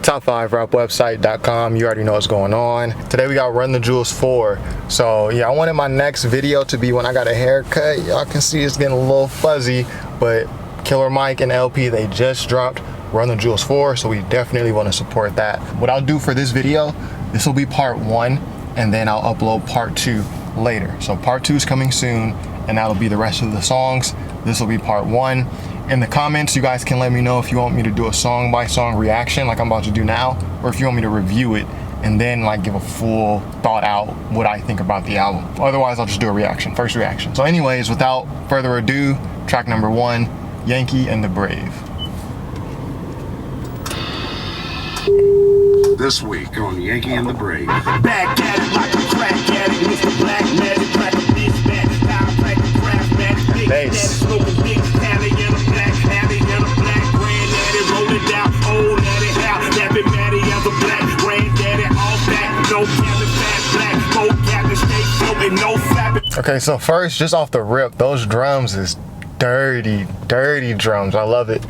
top5rapwebsite.com. You already know what's going on. Today we got Run the Jewels 4. So yeah, I wanted my next video to be when I got a haircut. Y'all can see it's getting a little fuzzy, but Killer Mike and LP, they just dropped Run the Jewels 4, so we definitely want to support that. What I'll do for this video, this will be part 1, and then I'll upload part 2 later. So part 2 is coming soon, and that'll be the rest of the songs. This will be part 1. In the comments, you guys can let me know if you want me to do a song by song reaction like I'm about to do now, or if you want me to review it and then like give a full thought out what I think about the album. Otherwise, I'll just do a reaction, first reaction. So anyways, without further ado, track number 1, Yankee and the Brave. This week on Yankee and the Brave. Back at it like a crack addict, Mr. Black Magic, crack a bitch back, power crack a craft magic, big daddy, smoking big Cali and a black Cali and a black granddaddy, rolling down old daddy, how napping Matty as a black granddaddy, all back, no cabin, fat black, no cabin, stay floating, no flapping. Okay, so first, just off the rip, those drums is dirty drums. I love it.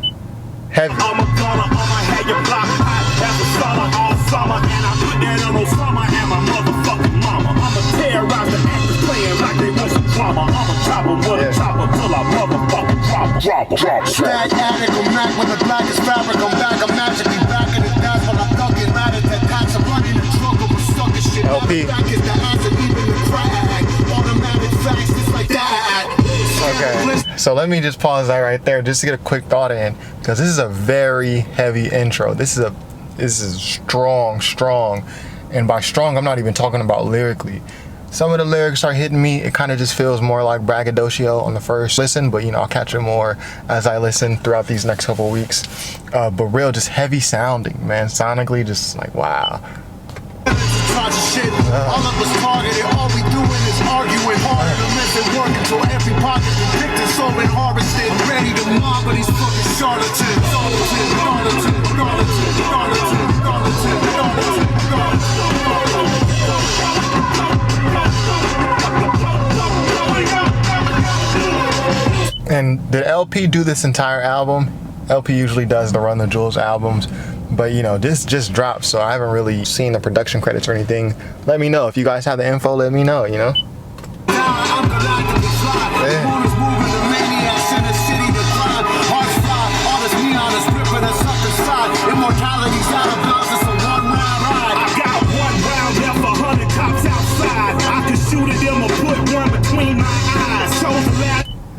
Heavy. I'm a gunner, I'ma have your block hot as a summer all summer, and I put that on Osama and my motherfucking mama. I'ma terrorize the actors playing like they want some drama. I'ma chop 'em with a chopper till I motherfucking drop. Swag addict, I'm Mac when the black is fabric. I'm back, I'm magically back in the dance when I'm thugging. Mad at that cops, I'm running the truck, I'm stuck as shit. LP. Back is the answer, even the crack. Automatic facts, just like that. Okay, so let me just pause that right there just to get a quick thought in, because this is a very heavy intro. This is strong, and by strong I'm not even talking about lyrically. Some of the lyrics are hitting me. It kind of just feels more like braggadocio on the first listen, but you know, I'll catch it more as I listen throughout these next couple weeks. But real, just heavy sounding, man. Sonically, just like wow. Shit. All of us targeted, all we doing is arguing harder to miss it work until every pocket convicted, so it harvested. I'm ready to mob but these fucking charlatans. And did LP do this entire album? LP usually does the Run the Jewels albums. But you know, this just dropped, so I haven't really seen the production credits or anything. Let me know if you guys have the info. Let me know. You know.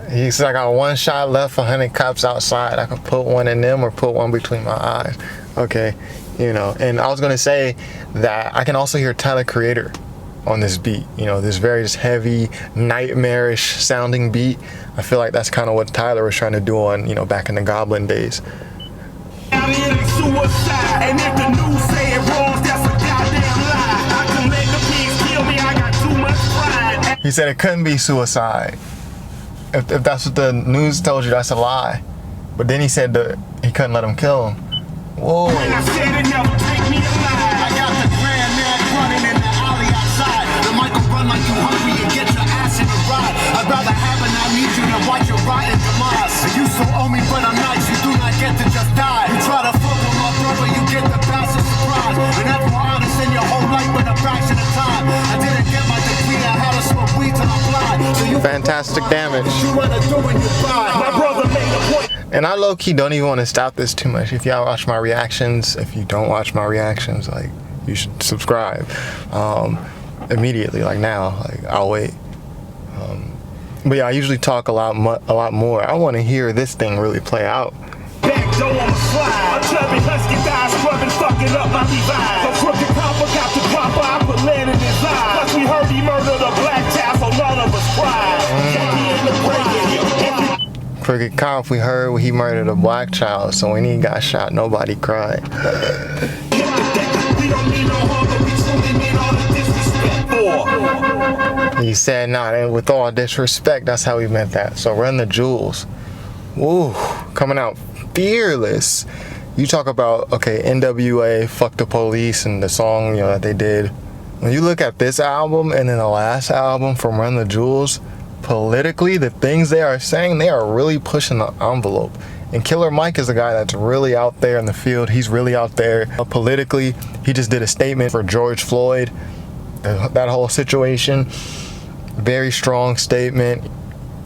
He said, I got one shot left for 100 cops outside. I can put one in them or put one between my eyes. Okay, you know, and I was gonna say that I can also hear Tyler Creator on this beat. You know, this very just heavy, nightmarish sounding beat. I feel like that's kind of what Tyler was trying to do on, you know, back in the Goblin days. And if the news say it wrong, that's a goddamn lie. I can let the pigs kill me, I got too much pride. He said it couldn't be suicide. If that's what the news told you, that's a lie. But then he said that he couldn't let him kill him. Whoa. When I said it never take me alive. I got the grand man running in the alley outside. The mic will run like you hungry and get your ass in the ride. I'd rather have and I need you than watch your rotten demise. You so owe me, but I'm nice. You do not get to just die. You try to fuck with my brother, you get the bastard surprise. And that's more honest in your whole life with a fraction of time. I didn't get my degree, I had to smoke weed till I'm blind. So you fantastic damage. You wanna do when you buy. My brother made a point. And I low-key don't even want to stop this too much. If y'all watch my reactions, if you don't watch my reactions, like, you should subscribe immediately, like now. Like, I'll wait. But yeah, I usually talk a lot more. I want to hear this thing really play out. Back door on the slide. A chubby husky dies scrubbing, fucking up my Levi's. A crooked copper got the proper, I put lead in his eye. Plus we heard he murdered a black child, so none of us cried. Yankee and the Brave. Crooked cop, we heard he murdered a black child, so when he got shot, nobody cried. He said, nah, with all disrespect, that's how he meant that. So Run the Jewels. Woo, coming out fearless. You talk about, okay, NWA, Fuck the Police, and the song, you know, that they did. When you look at this album and then the last album from Run the Jewels, politically, the things they are saying, they are really pushing the envelope. And Killer Mike is a guy that's really out there in the field. He's really out there politically. He just did a statement for George Floyd, that whole situation. Very strong statement.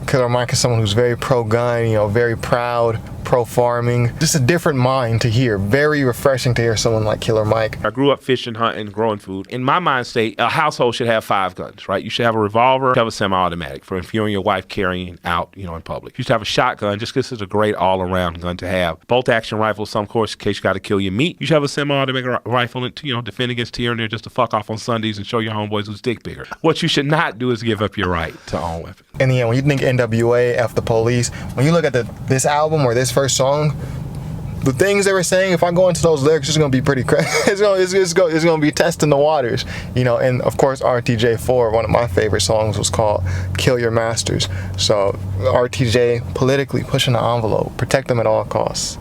Killer Mike is someone who's very pro-gun, you know, very proud, pro-farming. Just a different mind to hear. Very refreshing to hear someone like Killer Mike. I grew up fishing, hunting, growing food. In my mind state, a household should have 5 guns, right? You should have a revolver, you should have a semi-automatic for if you and your wife carrying out, you know, in public. You should have a shotgun just because it's a great all-around gun to have. Bolt-action rifle, some course in case you got to kill your meat. You should have a semi-automatic rifle to, you know, defend against tyranny or just to fuck off on Sundays and show your homeboys who's dick bigger. What you should not do is give up your right to own weapons. In the end, when you think NWA, F the police, when you look at this album or this first song, the things they were saying, if I go into those lyrics, it's gonna be pretty crazy. It's gonna be testing the waters, you know. And of course, RTJ4, one of my favorite songs, was called "Kill Your Masters." So RTJ politically pushing the envelope, protect them at all costs.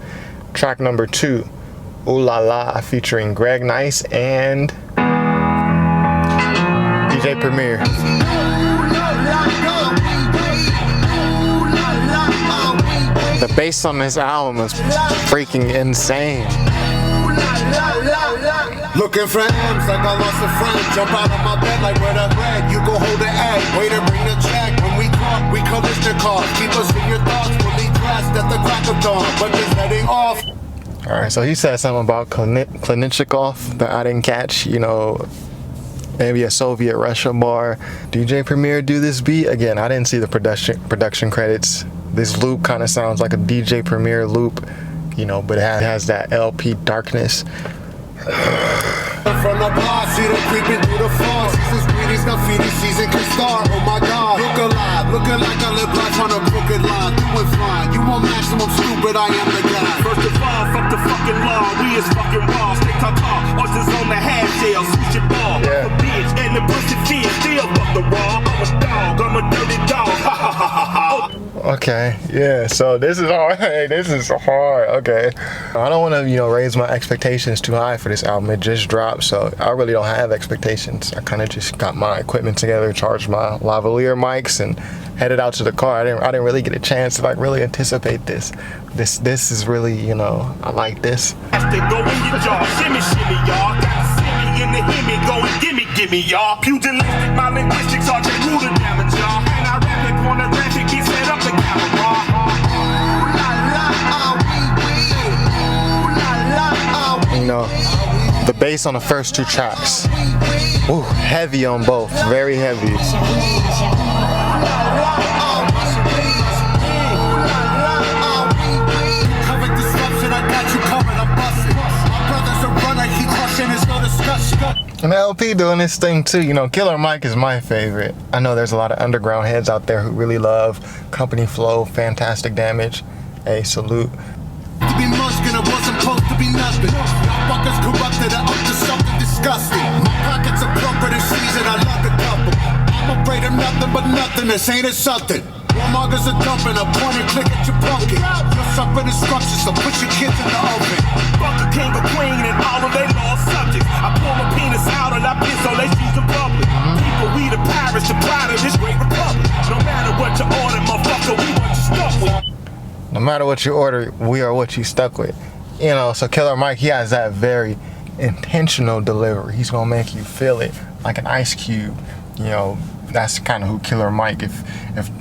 Track number 2, "Ooh La La," featuring Greg Nice and DJ Premier. The bass on this album is freaking insane. Looking for M's like I lost a friend. Jump out of my bed like where the bread. You go hold the egg. Wait and bring the check. When we talk, we collision cars. Keep us in your thoughts. Fully dressed at the crack of dawn. But just heading off. Alright, so he said something about Klinichikov that I didn't catch. You know, maybe a Soviet Russia bar. DJ Premier do this beat? Again, I didn't see the production credits. This loop kind of sounds like a DJ Premier loop, you know, but it has that LP darkness. From the block, see them creeping through the floor. Since Goonies, graffiti season can start. Oh my God, look alive, looking like I live life on a crooked line. Doing fine, you want maximum stupid, I am the guy. First of all, fuck the fucking law. We is fucking raw. Stick to talk. Oysters on the half shell. Switch your ball. Yeah. A bitch and the pussy fish. Still fuck the raw. I'm a dog. I'm a dirty dog. Ha ha ha ha ha. Okay, yeah, so this is hard. Hey, this is hard. Okay, I don't want to, you know, raise my expectations too high for this album. It just dropped, so I really don't have expectations. I kind of just got my equipment together, charged my lavalier mics, and headed out to the car. I didn't really get a chance to like really anticipate this. This is really, you know, I like this. They go in your jaw. Shimmy, shimmy, y'all. Got to see me in the himmy. Go and gimme, y'all. Pugilistic, my linguistics are just rooted damage, y'all. And I rap it pornographic, be set up the camera. You know, the bass on the first 2 tracks, ooh, heavy on both, very heavy. Covered disruption, I got you covered, I'm busted. My brother's a runner, he crushing, there's no discussion. And LP doing this thing too, you know. Killer Mike is my favorite. I know there's a lot of underground heads out there who really love Company Flow, Fantastic Damage. Hey, salute. To be muskin', it wasn't supposed to be nothing. Y'all fuckers corrupted and up to something disgusting. My pockets are plumper than season, I love the couple. I'm afraid of nothing but nothing, this ain't it something. Warmongers are dumping, a point and click at your pumpkin. You're suffering instructions, so put your kids in the oven. Fuck a king or queen and all of they lost subjects. I pull my penis out and I piss on they shoes in public. People, we the pirates, the pride of this great republic. No matter what you order, motherfucker, we what you stuck with. No matter what you order, we are what you stuck with. You know, so Killer Mike, he has that very intentional delivery. He's gonna make you feel it like an ice cube. You know, that's kind of who Killer Mike. If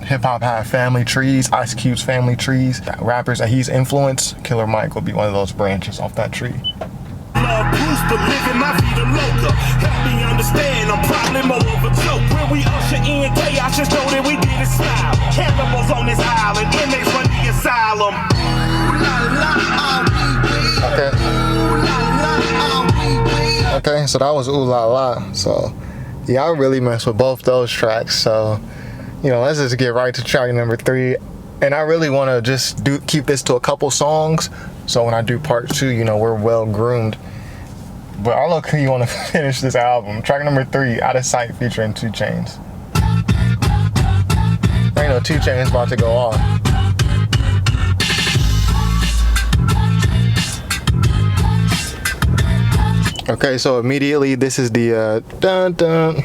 hip hop had family trees, Ice Cube's family trees, rappers that he's influenced, Killer Mike will be one of those branches off that tree. Love Bruce, but living my vida loca. Help me understand, I'm probably more of a joke. When we usher in chaos, just know that we did it style. Cannibals on this island, inmates run the asylum. Okay, so that was Ooh La La. So yeah, I really messed with both those tracks. So, you know, let's just get right to track number 3. And I really want to just keep this to a couple songs, so when I do part 2, you know, we're well groomed. But I look who you want to finish this album. Track number 3, Out of Sight, featuring 2 Chainz. I know 2 Chainz about to go off. Okay, so immediately this is the dun dun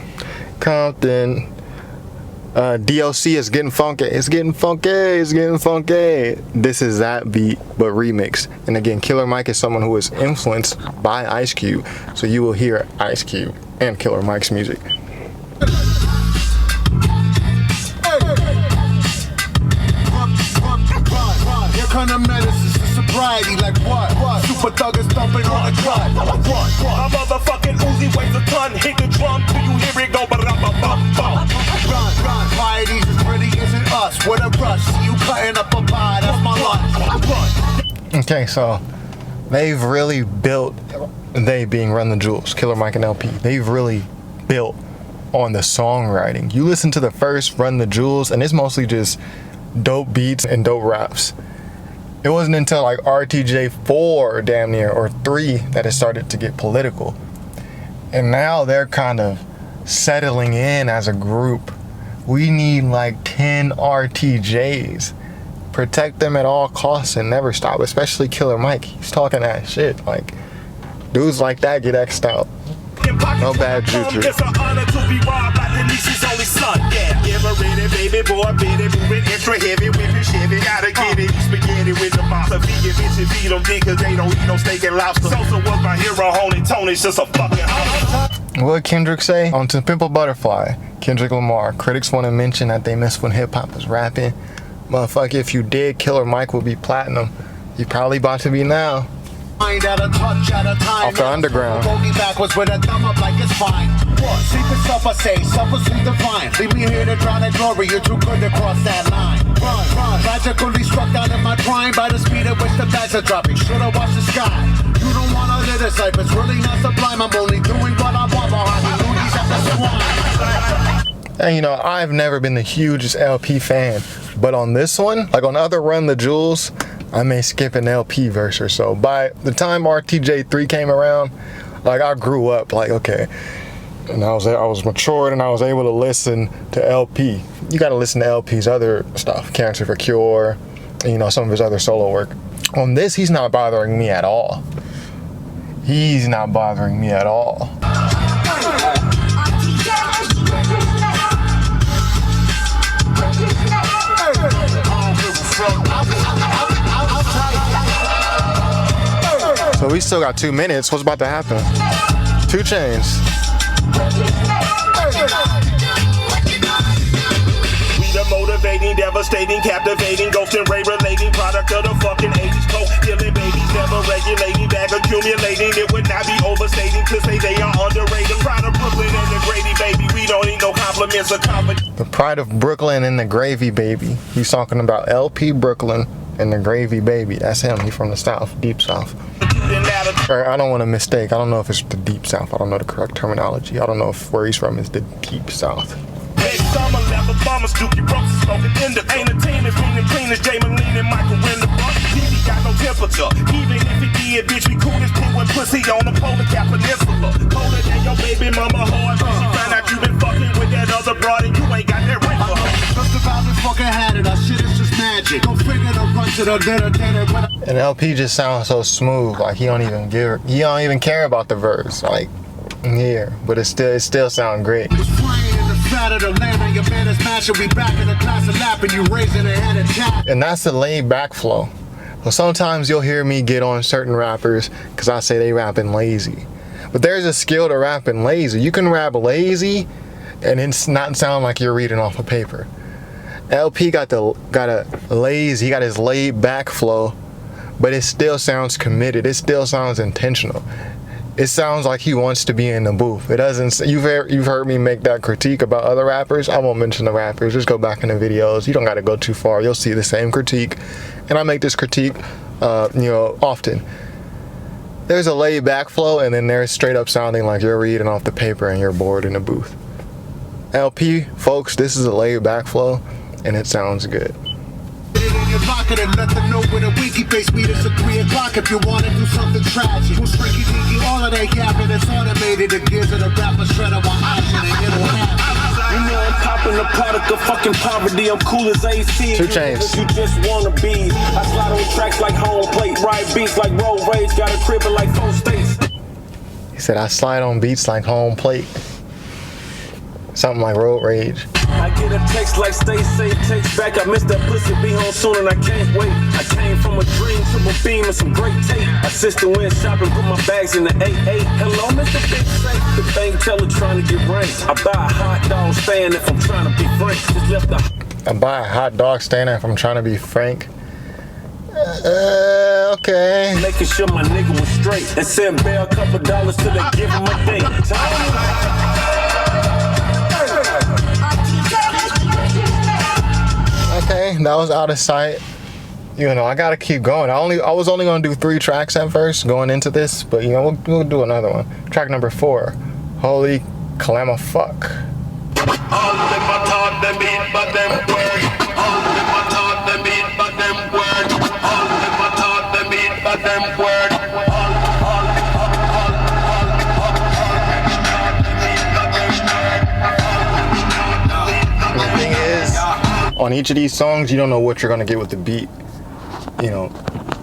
Compton. DOC is getting funky. It's getting funky. It's getting funky. This is that beat, but remixed. And again, Killer Mike is someone who is influenced by Ice Cube. So you will hear Ice Cube and Killer Mike's music. Here come the medicines for sobriety, like what? Super thuggers thumping on the cut. My motherfucking Uzi weighs a ton. Hit the drum till you hear it go ba-da-ba-bum-bum. Run, Pleiades really isn't us. With a rush, see you cutting up a pie, that's my lunch. Okay, so they've really built, they being Run the Jewels, Killer Mike and LP, they've really built on the songwriting. You listen to the first Run the Jewels and it's mostly just dope beats and dope raps. It wasn't until like RTJ4 damn near, or 3, that it started to get political. And now they're kind of settling in as a group. We need like 10 RTJs. Protect them at all costs and never stop, especially Killer Mike. He's talking that shit. Like, dudes like that get X'd out. No bad juju. It's an honor to be robbed by Denise's only son. Yeah, give a ready, baby boy, bitty, moving extra heavy, whipping Chevy. Gotta get it, spaghetti with the monster. Feed your bitches, feed them dick, cause they don't eat no steak and lobster. Sosa was my hero, Holy Tony's just a fucking honor. What did Kendrick say? On To Pimp a Butterfly, Kendrick Lamar. Critics want to mention that they miss when hip-hop was rapping. Motherfucker, if you did, Killer Mike would be platinum. You probably about to be now. At a touch at a time. Off the underground. Bogey backwards with a thumb up like it's fine. What? Secret stuff I say, suffer sweet divine. Leave me here to drown in glory, you're too good to cross that line. Run, magically struck down in my prime by the speed at which the bags are dropping. Should've watched the sky. You don't wanna live this life, it's really not sublime. I'm only doing what I want behind the loonies at the swine. And you know, I've never been the hugest LP fan, but on this one, like on other Run the Jewels, I may skip an LP verse or so. By the time RTJ3 came around, like I grew up, like okay, and I was matured and I was able to listen to LP. You got to listen to LP's other stuff, Cancer for Cure, and, you know, some of his other solo work. On this, he's not bothering me at all. He's not bothering me at all. So we still got 2 minutes. What's about to happen? 2 Chainz. We the motivating, devastating, captivating, ghost and ray relating, product of the fucking 80s. Coke killing babies, never regulating, bag accumulating. It would not be overstating to say they are underrated. Pride of Brooklyn and the Grady baby. We don't need no compliments or confidence. The Pride of Brooklyn and the Gravy Baby. He's talking about LP Brooklyn and the Gravy Baby. That's him. He's from the South, Deep South. Or I don't want to mistake. I don't know if it's the Deep South. I don't know the correct terminology. I don't know if where he's from is the Deep South. Summer leather bombers, Dookie Brooks, smoking indica. Ain't a team as clean and clean as Jay Moline and Michael Winterbrook. TV got no temperature. Even if it did, bitch, we cool as poo and pussy on the Polar Cap Peninsula. Colder than your baby mama hard. She found out you been fucking with that other broad and you ain't got that ring for her. Just about this fucking had it. Our shit is just magic. Go figure the run to the dinner. And LP just sounds so smooth. Like he don't even care about the verse. Like yeah, but it still sounds great. And that's the laid back flow. So sometimes you'll hear me get on certain rappers because I say they rapping lazy. But there's a skill to rapping lazy. You can rap lazy and it's not sound like you're reading off a paper. LP got a lazy, he got his laid back flow, but it still sounds committed. It still sounds intentional. It sounds like he wants to be in the booth. It doesn't. You've heard me make that critique about other rappers. I won't mention the rappers. Just go back in the videos. You don't got to go too far. You'll see the same critique, and I make this critique, often. There's a laid back flow, and then there's straight up sounding like you're reading off the paper and you're bored in the booth. LP, folks, this is a laid back flow, and it sounds good. Pocket and let them know with a winky face meet us at 3 o'clock if you want to do something tragic. Who's freaky deaky, all of that yapping, it's automated. The gears of the rapper shredder while I'm shitting, it'll happen. You know I'm popping a product of fucking poverty. I'm cool as AC. 2 Chainz. You just wanna be. I slide on tracks like home plate, ride beats like road rage, got a crib like 4 states. He said I slide on beats like home plate. Something like road rage. I get a text like stay safe, text back. I missed that pussy, be home soon and I can't wait. I came from a dream, triple beam and some great tape. My sister went shopping, put my bags in the 8-8. Hello, Mr. Big Safe. The bank teller trying to get ranked. I buy a hot dog stand if I'm trying to be frank. Just left the I buy a hot dog stand if I'm trying to be frank. Okay. making sure my nigga was straight. And sent Bear a couple dollars till they give him a date. Okay, that was Out of Sight. You know, I gotta keep going. I was only gonna do 3 tracks at first going into this, but you know, we'll do another one. Track number 4, Holy Calamafuck. And the thing is, on each of these songs, you don't know what you're gonna get with the beat. You know,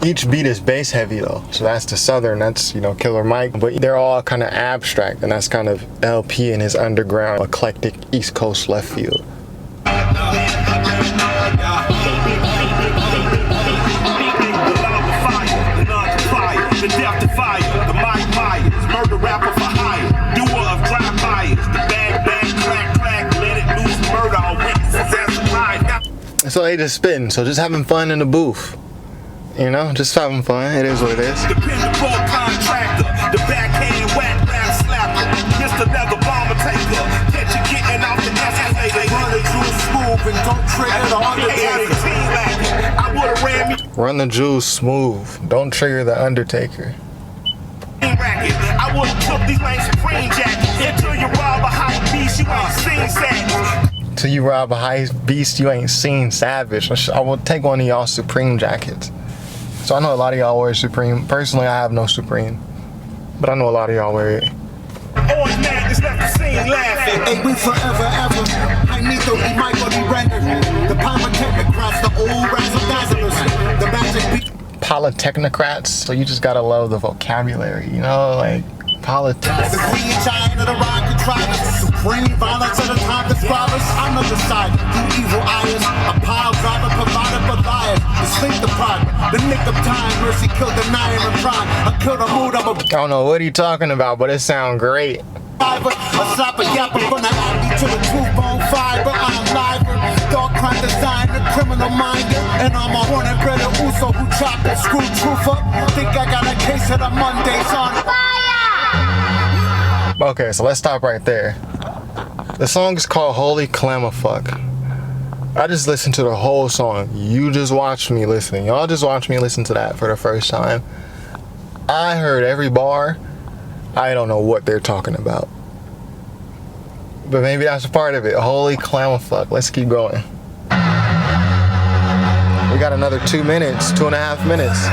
each beat is bass heavy though, so that's the Southern, that's, you know, Killer Mike, but they're all kind of abstract, and that's kind of LP and his underground, eclectic East Coast left field. The death to fire, the Mike Myers, murder rapper for hire, doer of drive-bys, the bag, clack, let it loose, murder, all witnesses as a lie. So they just spitting, so just having fun in the booth. You know, just having fun. It is what it is. Dependable contractor, the backhand whack rap slapper, Mr. Leather Bomber Taker, catch you getting off the escalator, run the juice smooth and don't trigger the Undertaker. I would've ran me. Run the jewels smooth. Don't trigger the Undertaker. I would've took these lame Supreme jackets until you rob a high beast, you ain't seen savage. Till you rob a high beast, you ain't seen savage. I will take one of y'all Supreme jackets. So I know a lot of y'all wear Supreme. Personally, I have no Supreme, but I know a lot of y'all wear it. Orange man just left the scene laughing. Hey, we forever, ever. I need to be Michael D. Rendered. The Polytechnocrats, the old razzle-dazzlers, the magic beat. Polytechnocrats, so you just gotta love the vocabulary, you know, like politics. The green giant of the rock contrivance. Supreme violence at the time describers. I'm the side, you evil eyes. A pile driver, provider, Goliath. The sleep deprived, the nick of time. Mercy killed the nine and prime. I killed a mood of a. I don't know what he talking about, but it sound great. A slap a yapper from the alley to the truth bone fiber. I'm liver, dark crime designer, criminal minder. And I'm a hornet brother Uso who chopped the screw truth up. Think I got a case of the Mondays on fire. Okay, so let's stop right there. The song is called Holy Calamafuck. I just listened to the whole song. You just watched me listening. Y'all just watched me listen to that for the first time. I heard every bar. I don't know what they're talking about. But maybe that's a part of it. Holy Calamafuck. Let's keep going. We got another 2 minutes, 2.5 minutes.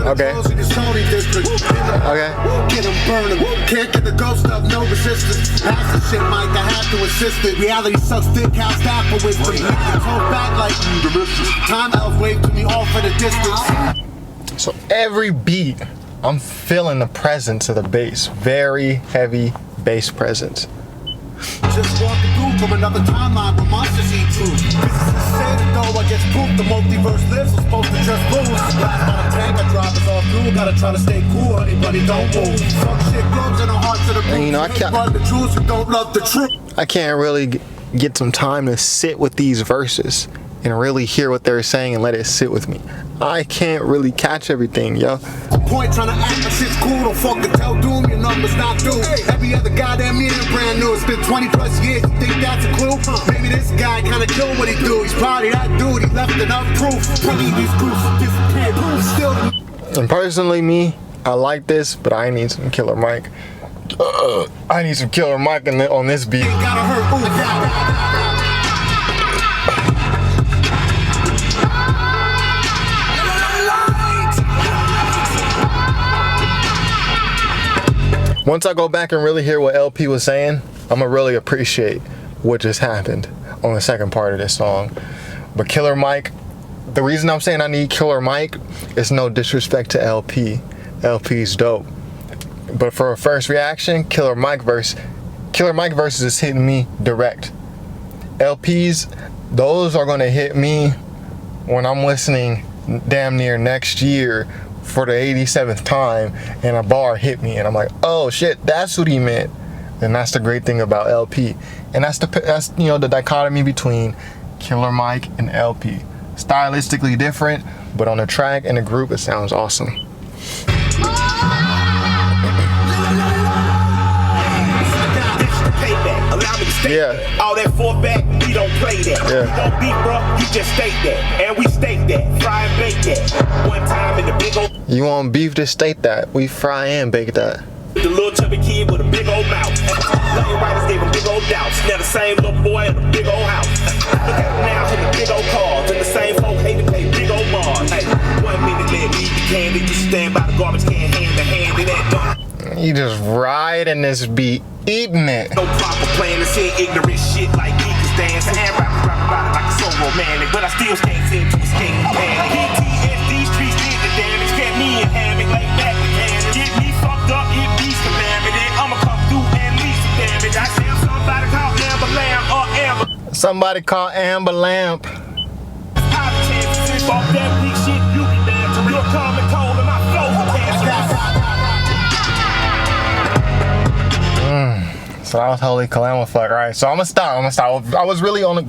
Okay. Okay. Get them, burn them. Can't get the ghost up, no resistance. That's the shit, Mike. I have to assist it. Reality sucks dick, how stop for wisdom. Talk back like time elves wave to me off at a distance. So every beat, I'm feeling the presence of the bass. Very heavy bass presence. Just walking through from another timeline where monsters eat truth. Physicists said it though, I guess proof the multiverse lives. I'm supposed to just lose. Last on a tank, I drive us all through. Gotta try to stay cool, honey, buddy, don't move. Fuck shit gloves in the hearts of the And you know, I can't. the Jews who don't love the truth. I can't really get some time to sit with these verses and really hear what they're saying and let it sit with me. I can't really catch everything, yo. Point trying to act like shit's cool, don't fucking tell doom, your numbers not due. Every other goddamn year brand new, it's been 20 plus years, you think that's a clue? Maybe this guy kinda killed what he do, he's probably that dude, he left enough proof. Believe these groups disappeared, still. And personally, me, I like this, but I need some Killer Mike. I need some Killer Mike on this beat. Ain't gotta hurt, Once I go back and really hear what LP was saying, I'm gonna really appreciate what just happened on the second part of this song. But Killer Mike, the reason I'm saying I need Killer Mike is no disrespect to LP. LP's dope. But for a first reaction, Killer Mike versus is hitting me direct. LPs, those are gonna hit me when I'm listening damn near next year for the 87th time and a bar hit me and I'm like, oh shit, that's what he meant. And that's the great thing about LP. And that's you know, the dichotomy between Killer Mike and LP. Stylistically different, but on the track and the group it sounds awesome. Yeah. All that for back, we don't play that. Yeah. We don't beat, bro, you just state that. And we state that, fry and bake that. One time in the big old. You want beef, just state that. We fry and bake that. The little chubby kid with a big old mouth. Young writers gave him big old doubts. Now the same little boy in a big old house. Look at him now in the big old cars. And the same folk hate to pay big old bars. Hey, 1 minute let me the candy. You stand by the garbage can hand to hand to that dog. You just riding this beat, eating it. No proper plan to say ignorant shit like geekers dance. And rap like it's so romantic. But I still can't seem to escape the panic. PTSD streets did the damage. Kept me in hammock like back to cannon. Get me fucked up, it be contaminated. I'ma come through and leave some damage. I say somebody call Amber Lamb or Amber. Somebody call Amber Lamp. Pop chances, off that weak shit, you be damn to real calm and cold and my flow So that was Holy Calamafuck. Alright, so I'm gonna stop. I was really only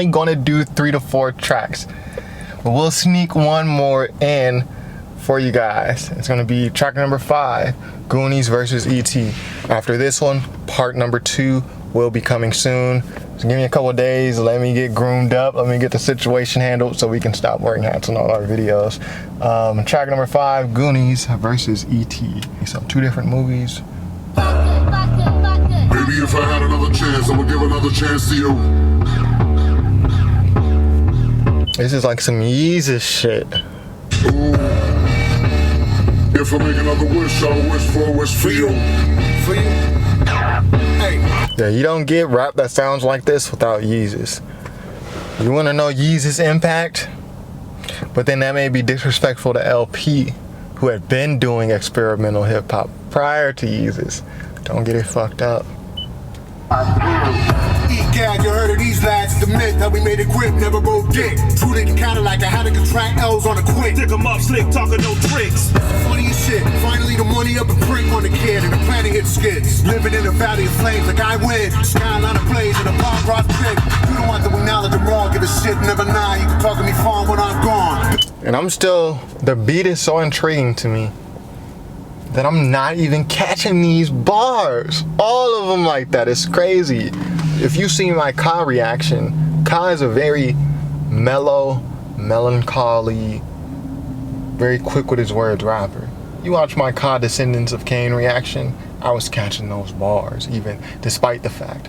gonna do 3 to 4 tracks. But we'll sneak one more in for you guys. It's gonna be track number 5, Goonies versus E.T. After this one, part number 2 will be coming soon. So give me a couple days, let me get groomed up, let me get the situation handled so we can stop wearing hats on all our videos. Track number 5, Goonies versus E.T. So 2 different movies. Maybe if I had another chance, I would give another chance to you. This is like some Yeezus shit. Ooh. If I make another wish, I'll wish for a wish for you. For you? Hey. Yeah, you don't get rap that sounds like this without Yeezus. You wanna know Yeezus' impact? But then that may be disrespectful to LP, who had been doing experimental hip hop prior to Yeezus. Don't get it fucked up. Egad, you heard of these lads, the myth that we made a grip, never broke dick. True to the Cadillac, I had to contract L's on a quick. Stick 'em up, slick, talking no tricks. Funny as shit, finally the money up and print on the kid, and the planet hit skids. Living in a valley of flames like I win. Skyline of blaze and a bomb rock trick. You don't want to acknowledge I'm wrong, give a shit, never lie. You can talk to me fine when I'm gone. And I'm still, the beat is so intriguing to me that I'm not even catching these bars. All of them like that, it's crazy. If you see my Ka reaction, Ka is a very mellow, melancholy, very quick with his words rapper. You watch my Ka Descendants of Cain reaction, I was catching those bars, even despite the fact.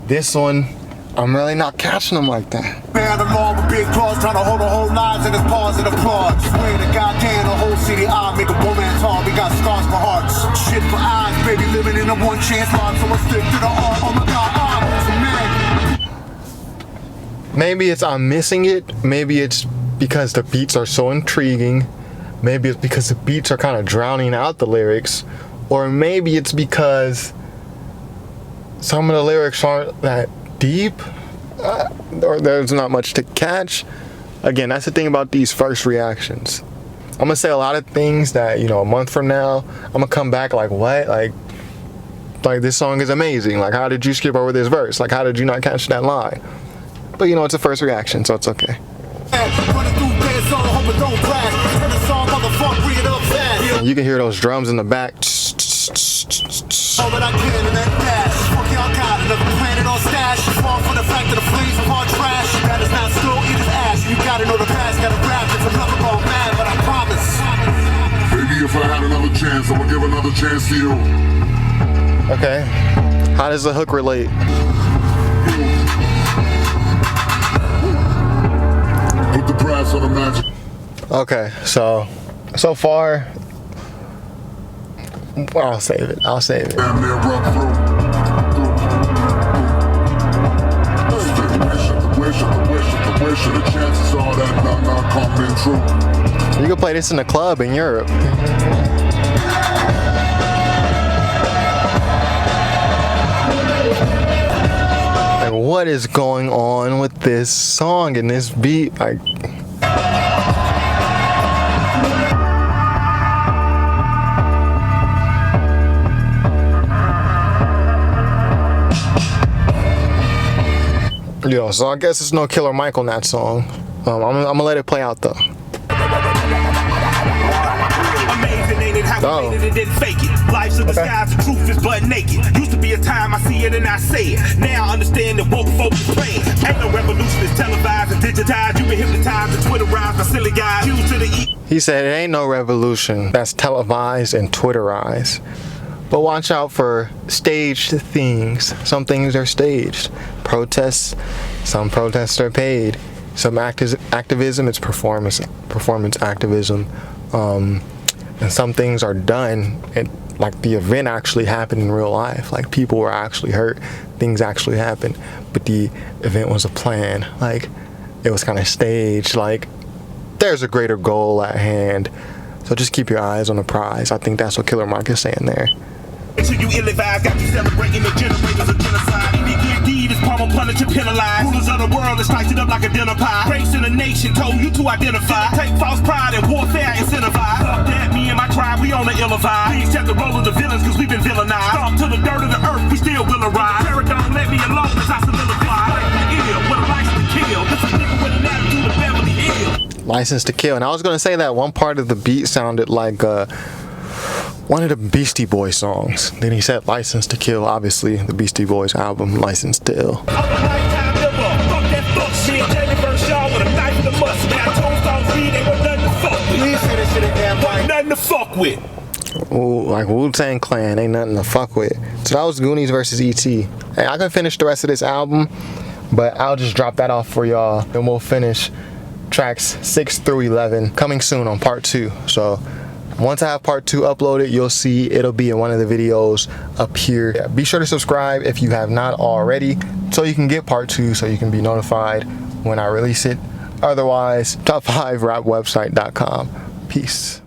This one, I'm really not catching them like that. Man along with big claws, trying to hold the whole lives in his paws and applaud. Swear to goddamn, the whole city I make a woman tall. We got scars for hearts, shit for eyes, baby living in a one chance life. So I stick to the art. Oh my God, maybe it's I'm missing it. Maybe it's because the beats are so intriguing. Maybe it's because the beats are kind of drowning out the lyrics, or maybe it's because some of the lyrics aren't that deep, or there's not much to catch. Again, that's the thing about these first reactions. I'm gonna say a lot of things that, you know, a month from now I'm gonna come back like, what, like this song is amazing, like how did you skip over this verse, like how did you not catch that line? But you know, it's a first reaction, so it's okay. You can hear those drums in the back. Oh, but I can and that dash. Fuck y'all got another planet on stash. Fall for the fact that the flames of hard trash. That is not still, it is ash. You gotta know the past, gotta rap. It's another ball mad, but I promise. Maybe if I had another chance, I would give another chance to you. Okay. How does the hook relate? Put the brass on the magic. Okay, so far, well, I'll save it. Damn near run through. The wish, the chances are that not coming true. You can play this in a club in Europe. what is going on with this song and this beat? Like, yo, so I guess it's no Killer Mike on that song. I'm gonna let it play out though. Amazing, ain't it? How we made it and didn't fake it. Life's a disguise, the truth is butt naked. Used to be a time I see it and I say it. Now I understand that woke folks is playing. Ain't no revolution, it's televised and digitized. You been hypnotized and Twitterized by silly guys. Used to the He said it ain't no revolution that's televised and Twitterized. But watch out for staged things. Some things are staged. Protests, some protests are paid. Some activism, it's performance activism. And some things are done, and like the event actually happened in real life. Like people were actually hurt, things actually happened, but the event was a plan. Like it was kind of staged. Like there's a greater goal at hand. So just keep your eyes on the prize. I think that's what Killer Mike is saying there. So you ill-advised, got you celebrating the generators of genocide. Indeed, it's palm punish and penalize. Rulers of the world is sliced it up like a dinner pie. Race in the nation told you to identify. Take false pride and warfare incentivize. Fuck that, me and my tribe, we on the ill vibe. Please check the role of the villains, cause we've been villainized. Stomp to the dirt of the earth, we still will arise. Terror don't let me alone as I solidify. Ill, with a license to kill. This a nigga with an attitude of Beverly Hills. License to Kill. And I was gonna say that one part of the beat sounded like one of the Beastie Boys songs. Then he said License to Kill, obviously the Beastie Boys album, License to Ill. Nothing to fuck with. Ooh, like Wu-Tang Clan, ain't nothing to fuck with. So that was Goonies versus E.T. Hey, I can finish the rest of this album, but I'll just drop that off for y'all. Then we'll finish tracks 6 through 11 coming soon on part 2. So once I have part 2 uploaded, you'll see it'll be in one of the videos up here. Yeah, be sure to subscribe if you have not already, so you can get part 2, so you can be notified when I release it. Otherwise, top5rapwebsite.com. Peace.